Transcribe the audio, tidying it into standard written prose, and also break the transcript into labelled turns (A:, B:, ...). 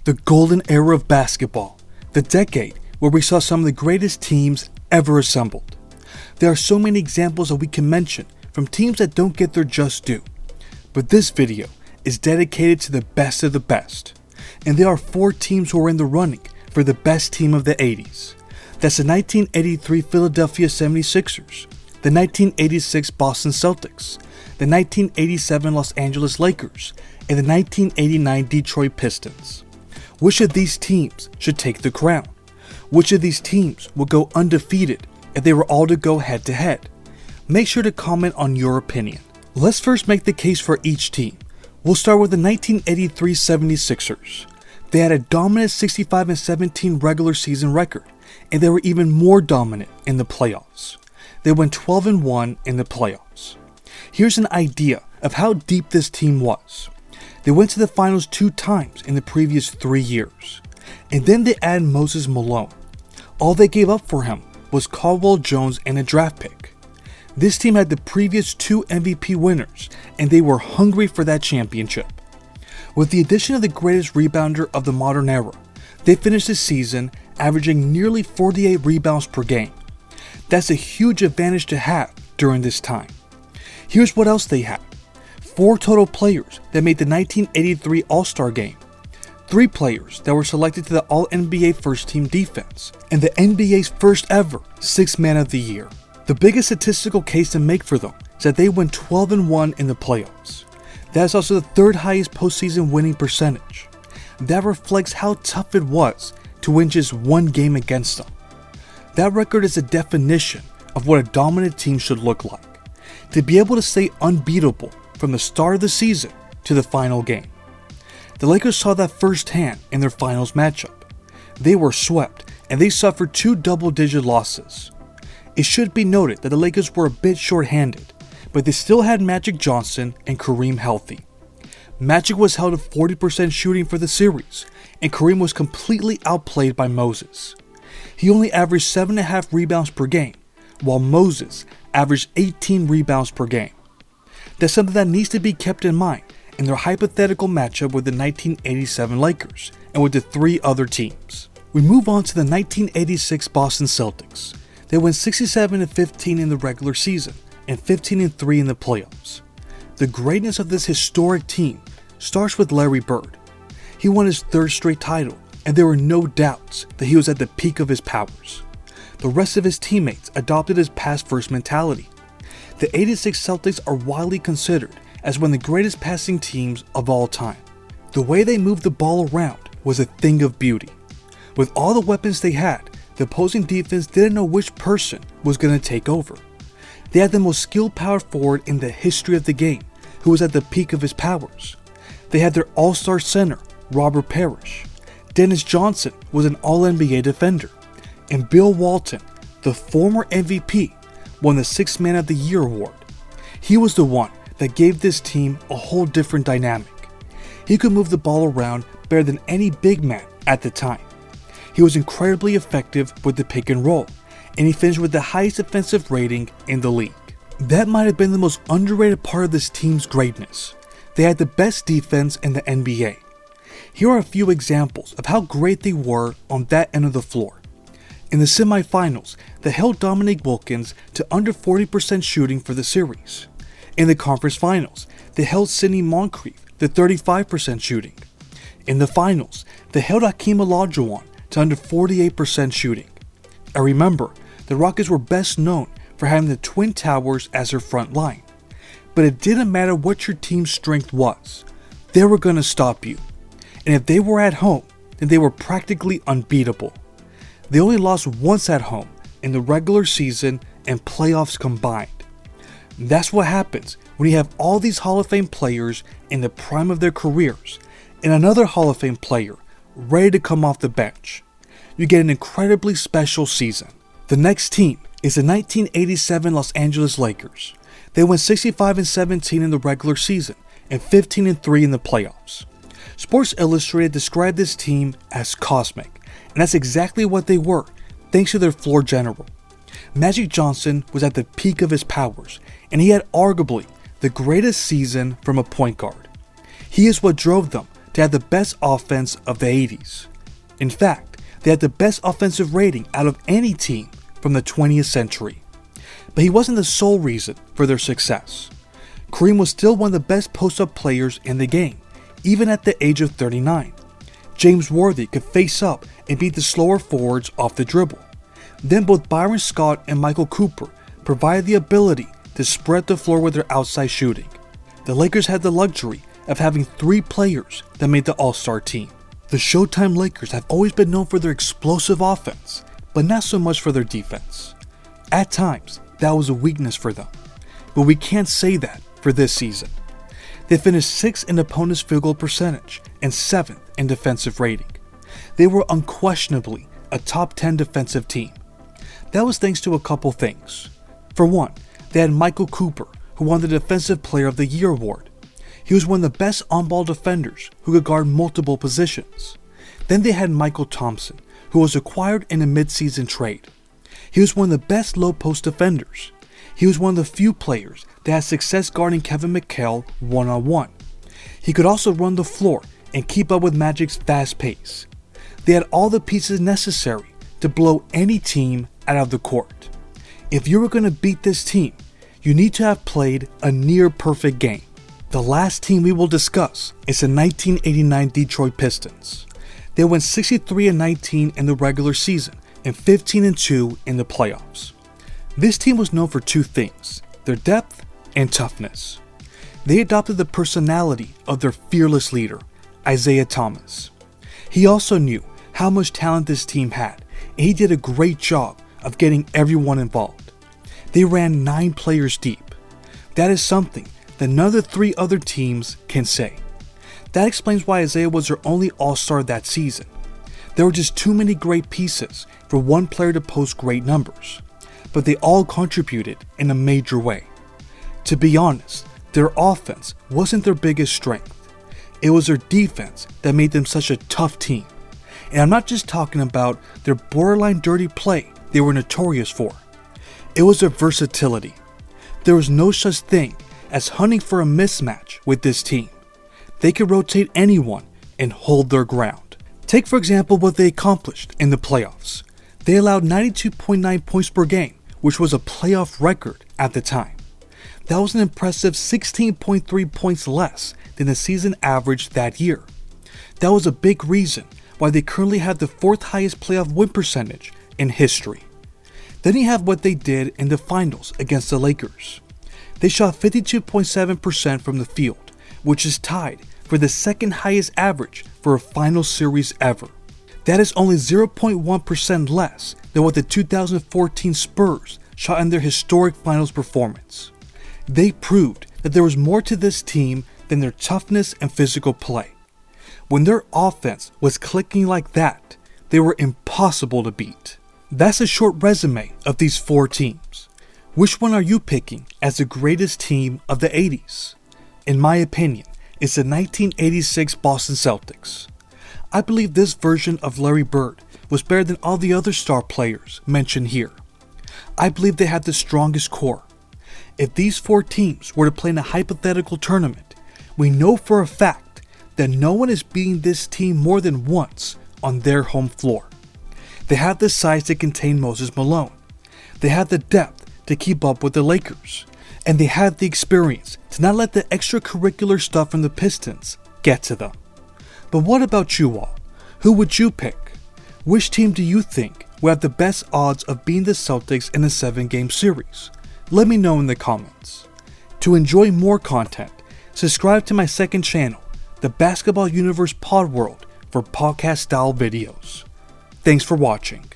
A: The golden era of basketball, the decade where we saw some of the greatest teams ever assembled. There are so many examples that we can mention from teams that don't get their just due, but this video is dedicated to the best of the best, and there are 4 teams who are in the running for the best team of the 80s. That's the 1983 Philadelphia 76ers, the 1986 Boston Celtics, the 1987 Los Angeles Lakers, and the 1989 Detroit Pistons. Which of these teams should take the crown? Which of these teams will go undefeated if they were all to go head to head? Make sure to comment on your opinion. Let's first make the case for each team. We'll start with the 1983 76ers. They had a dominant 65-17 regular season record, and they were even more dominant in the playoffs. They went 12-1 in the playoffs. Here's an idea of how deep this team was. They went to the finals 2 times in the previous 3 years, and then they added Moses Malone. All they gave up for him was Caldwell Jones and a draft pick. This team had the previous 2 MVP winners, and they were hungry for that championship. With the addition of the greatest rebounder of the modern era, they finished the season averaging nearly 48 rebounds per game. That's a huge advantage to have during this time. Here's what else they had. 4 total players that made the 1983 All-Star Game, 3 players that were selected to the All-NBA First Team Defense, and the NBA's first ever 6th Man of the Year. The biggest statistical case to make for them is that they went 12-1 in the playoffs. That is also the 3rd highest postseason winning percentage. That reflects how tough it was to win just 1 game against them. That record is a definition of what a dominant team should look like. To be able to stay unbeatable from the start of the season to the final game. The Lakers saw that firsthand in their finals matchup. They were swept and they suffered 2 double-digit losses. It should be noted that the Lakers were a bit short-handed, but they still had Magic Johnson and Kareem healthy. Magic was held to 40% shooting for the series, and Kareem was completely outplayed by Moses. He only averaged 7.5 rebounds per game, while Moses averaged 18 rebounds per game. That's something that needs to be kept in mind in their hypothetical matchup with the 1987 Lakers and with the 3 other teams. We move on to the 1986 Boston Celtics. They went 67-15 in the regular season and 15-3 in the playoffs. The greatness of this historic team starts with Larry Bird. He won his 3rd straight title, and there were no doubts that he was at the peak of his powers. The rest of his teammates adopted his pass-first mentality. The 86 Celtics are widely considered as one of the greatest passing teams of all time. The way they moved the ball around was a thing of beauty. With all the weapons they had, the opposing defense didn't know which person was going to take over. They had the most skilled power forward in the history of the game, who was at the peak of his powers. They had their all-star center, Robert Parrish. Dennis Johnson was an All-NBA defender. And Bill Walton, the former MVP, won the 6th Man of the Year award. He was the one that gave this team a whole different dynamic. He could move the ball around better than any big man at the time. He was incredibly effective with the pick and roll, and he finished with the highest defensive rating in the league. That might have been the most underrated part of this team's greatness. They had the best defense in the NBA. Here are a few examples of how great they were on that end of the floor. In the semifinals, they held Dominique Wilkins to under 40% shooting for the series. In the conference finals, they held Sidney Moncrief to 35% shooting. In the finals, they held Hakeem Olajuwon to under 48% shooting. And remember, the Rockets were best known for having the Twin Towers as their front line. But it didn't matter what your team's strength was, they were going to stop you. And if they were at home, then they were practically unbeatable. They only lost once at home in the regular season and playoffs combined. That's what happens when you have all these Hall of Fame players in the prime of their careers and another Hall of Fame player ready to come off the bench. You get an incredibly special season. The next team is the 1987 Los Angeles Lakers. They went 65-17 in the regular season and 15-3 in the playoffs. Sports Illustrated described this team as cosmic, and that's exactly what they were, thanks to their floor general. Magic Johnson was at the peak of his powers, and he had arguably the greatest season from a point guard. He is what drove them to have the best offense of the 80s. In fact, they had the best offensive rating out of any team from the 20th century. But he wasn't the sole reason for their success. Kareem was still one of the best post-up players in the game, even at the age of 39. James Worthy could face up and beat the slower forwards off the dribble. Then both Byron Scott and Michael Cooper provided the ability to spread the floor with their outside shooting. The Lakers had the luxury of having 3 players that made the All-Star team. The Showtime Lakers have always been known for their explosive offense, but not so much for their defense. At times, that was a weakness for them, but we can't say that for this season. They finished 6th in opponents' field goal percentage and 7th in defensive rating. They were unquestionably a top 10 defensive team. That was thanks to a couple things. For one, they had Michael Cooper, who won the Defensive Player of the Year award. He was one of the best on-ball defenders who could guard multiple positions. Then they had Michael Thompson, who was acquired in a mid-season trade. He was one of the best low-post defenders. He was one of the few players that had success guarding Kevin McHale one-on-one. He could also run the floor and keep up with Magic's fast pace. They had all the pieces necessary to blow any team out of the court. If you were going to beat this team, you need to have played a near-perfect game. The last team we will discuss is the 1989 Detroit Pistons. They went 63-19 in the regular season and 15-2 in the playoffs. This team was known for 2 things, their depth and toughness. They adopted the personality of their fearless leader, Isaiah Thomas. He also knew how much talent this team had, and he did a great job of getting everyone involved. They ran 9 players deep. That is something that none of the 3 other teams can say. That explains why Isaiah was their only All-Star that season. There were just too many great pieces for one player to post great numbers, but they all contributed in a major way. To be honest, their offense wasn't their biggest strength. It was their defense that made them such a tough team. And I'm not just talking about their borderline dirty play they were notorious for. It was their versatility. There was no such thing as hunting for a mismatch with this team. They could rotate anyone and hold their ground. Take for example what they accomplished in the playoffs. They allowed 92.9 points per game, which was a playoff record at the time. That was an impressive 16.3 points less than the season average that year. That was a big reason why they currently have the 4th highest playoff win percentage in history. Then you have what they did in the finals against the Lakers. They shot 52.7% from the field, which is tied for the 2nd highest average for a final series ever. That is only 0.1% less than what the 2014 Spurs shot in their historic finals performance. They proved that there was more to this team than their toughness and physical play. When their offense was clicking like that, they were impossible to beat. That's a short resume of these 4 teams. Which one are you picking as the greatest team of the 80s? In my opinion, it's the 1986 Boston Celtics. I believe this version of Larry Bird was better than all the other star players mentioned here. I believe they had the strongest core. If these 4 teams were to play in a hypothetical tournament, we know for a fact that no one is beating this team more than once on their home floor. They have the size to contain Moses Malone. They have the depth to keep up with the Lakers. And they have the experience to not let the extracurricular stuff from the Pistons get to them. But what about you all? Who would you pick? Which team do you think will have the best odds of beating the Celtics in a 7-game series? Let me know in the comments. To enjoy more content, subscribe to my second channel, the Basketball Universe Pod World, for podcast style videos. Thanks for watching.